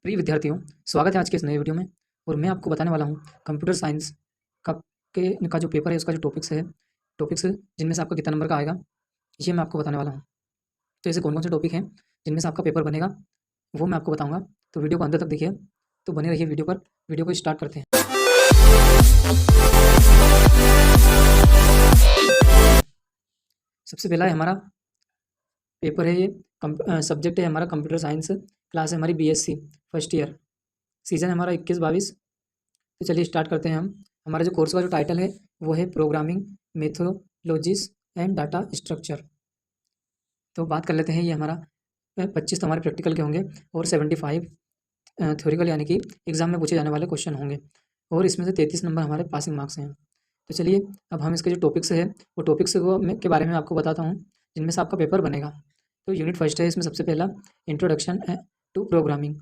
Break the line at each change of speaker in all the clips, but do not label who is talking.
प्रिय विद्यार्थियों, स्वागत है आज के इस नए वीडियो में। और मैं आपको बताने वाला हूँ कंप्यूटर साइंस का का जो पेपर है, उसका जो टॉपिक्स जिनमें से आपका कितना नंबर का आएगा, ये मैं आपको बताने वाला हूँ। तो ऐसे कौन कौन से टॉपिक हैं जिनमें से आपका पेपर बनेगा, वो मैं आपको बताऊँगा। तो वीडियो को अंत तक देखिए, तो बने रहिए वीडियो पर। वीडियो को स्टार्ट करते हैं। सबसे पहला है हमारा पेपर है, ये सब्जेक्ट है हमारा कंप्यूटर साइंस, क्लास है हमारी BSc फर्स्ट ईयर, सीजन है हमारा 21-22। तो चलिए स्टार्ट करते हैं हम। हमारा जो कोर्स का जो टाइटल है वो है programming methodologies and data structure. तो बात कर लेते हैं, ये हमारा 25 तो हमारे प्रैक्टिकल के होंगे और 75 थ्योरिकल, यानी कि एग्जाम में पूछे जाने वाले क्वेश्चन होंगे, और इसमें से 33 नंबर हमारे पासिंग मार्क्स हैं। तो चलिए अब हम इसके जो टॉपिक्स है वो टॉपिक्स के बारे में आपको बताता हूँ जिनमें से आपका पेपर बनेगा। तो यूनिट फर्स्ट है, इसमें सबसे पहला इंट्रोडक्शन टू प्रोग्रामिंग।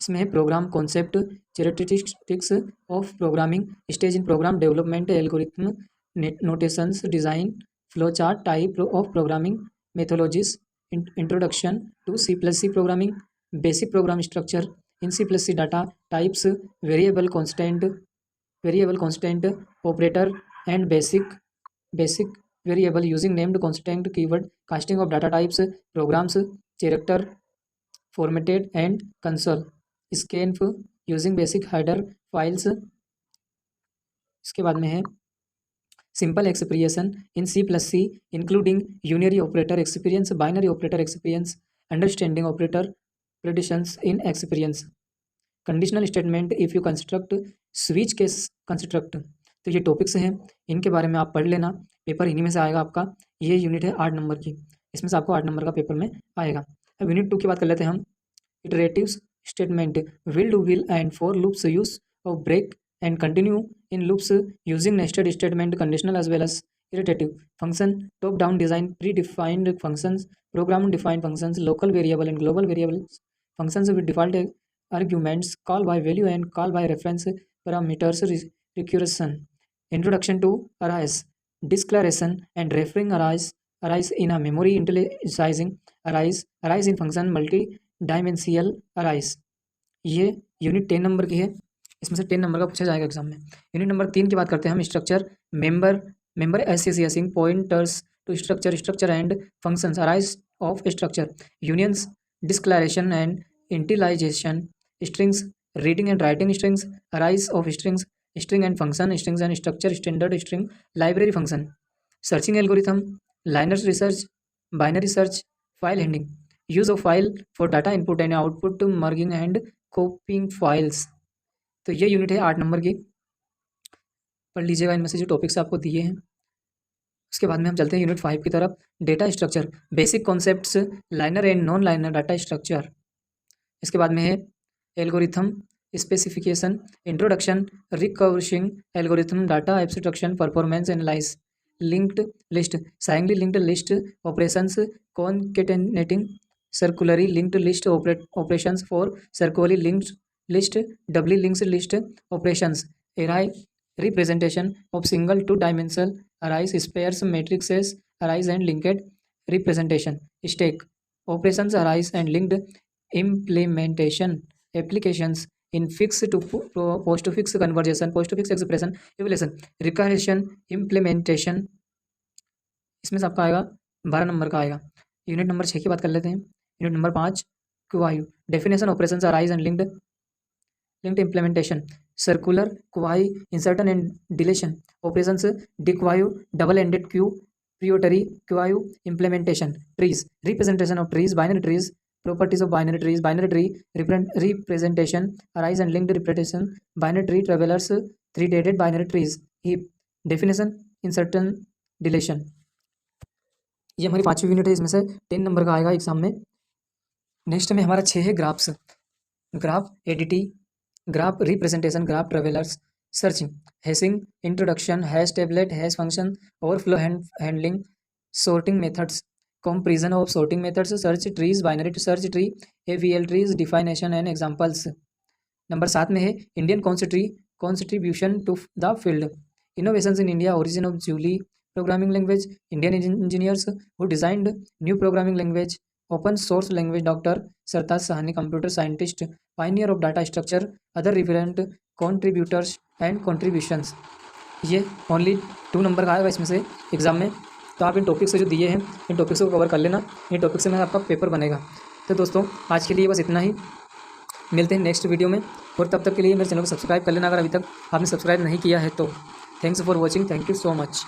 इसमें है program concept, characteristics of programming, stage in program development, algorithm, notations, design, flow chart, type of programming methodologies, introduction to C++ programming, basic program structure in C++ data types, variable constant operator and basic variable using named constant, keyword, casting of data types, programs, character formatted and console, scanf using basic header files. इसके बाद में है simple expression in C++, including unary operator experience, binary operator experience, understanding operator predictions in experience, conditional statement if you construct, switch case construct. तो ये topics हैं, इनके बारे में आप पढ़ लेना, पेपर इन्हीं में से आएगा आपका। ये यूनिट है 8 नंबर की, इसमें से आपको 8 नंबर का पेपर में आएगा। अब यूनिट 2 की बात कर लेते हैं हम। Iterative statement, will do will and for loops, use of break and continue in loops using nested statement, conditional as well as iterative function, top down design, predefined functions, program defined functions, local variable and global variables, functions with default arguments, call by value and call by reference parameters, recursion, introduction to arrays, declaration and referring arrays in a memory, initializing arrays in function, multi dimensional arrays. ये unit 10 number की है, इसमें से 10 number का पूछा जाएगा exam में। Unit number 3 की बात करते हैं हम। Structure, member associating pointers to structure and functions, arrays of structure, unions, declaration and initialization, strings, reading and writing strings, arrays of strings, string and function, strings and structure, standard string, library function, searching algorithm, linear research, binary search, file handling, use of file for data input and output, merging and copying files. तो ये unit है 8 number की, पढ़ लीजिएगा इनमें से जो topics आपको दिए हैं। उसके बाद में हम चलते हैं यूनिट 5 की तरफ। Data structure, basic concepts, linear and non linear data structure. इसके बाद में है algorithm specification, introduction, recursing algorithm, data abstraction, performance analyse, linked list, singly linked list operations, concatenating circularly linked list operations for circularly linked list, doubly linked list operations, array representation of single two dimensional arrays, pairs, matrices, arrays and linked representation, stack operations, arrays and linked implementation, applications in fixed to postfix conversion, postfix expression, evaluation, recursion implementation। इसमें से आपका आएगा 12 number का आएगा। Unit number 6 की बात कर लेते हैं। Unit number 5 queue, definition, operations, arrays and linked implementation, circular queue, insertion and deletion operations, dequeue, double ended queue, priority queue, implementation, trees, representation of trees, binary trees, properties of binary trees, binary tree representation, arrays and linked representation, binary tree travellers, threaded binary trees, heap, definition, insertion, deletion. ये हमारी 5वीं unit है, इसमें से 10 number का आएगा exam में। Next में हमारा 6 है graphs, graph ADT, graph representation, graph travellers, searching, hashing, introduction, hash tablet, hash function, overflow handling, sorting methods, comparison of sorting methods, search trees, binary search tree, AVL trees, definition and examples. Number 7 में है Indian constitution to the field, innovations in India, origin of Julia programming language, Indian engineers who designed new programming language, open source language, doctor Sartaj Sahni computer scientist, pioneer of data structure, other different contributors and contributions. ये only 2 number का आएगा इसमें से exam में। तो आप इन topic से जो दिए हैं इन टॉपिक्स को कवर कर लेना, इन टॉपिक से मैं आपका पेपर बनेगा। तो दोस्तों आज के लिए बस इतना ही, मिलते हैं नेक्स्ट वीडियो में। और तब तक के लिए मेरे चैनल को सब्सक्राइब कर लेना अगर अभी तक आपने सब्सक्राइब नहीं किया है तो। Thanks for watching, thank you so much.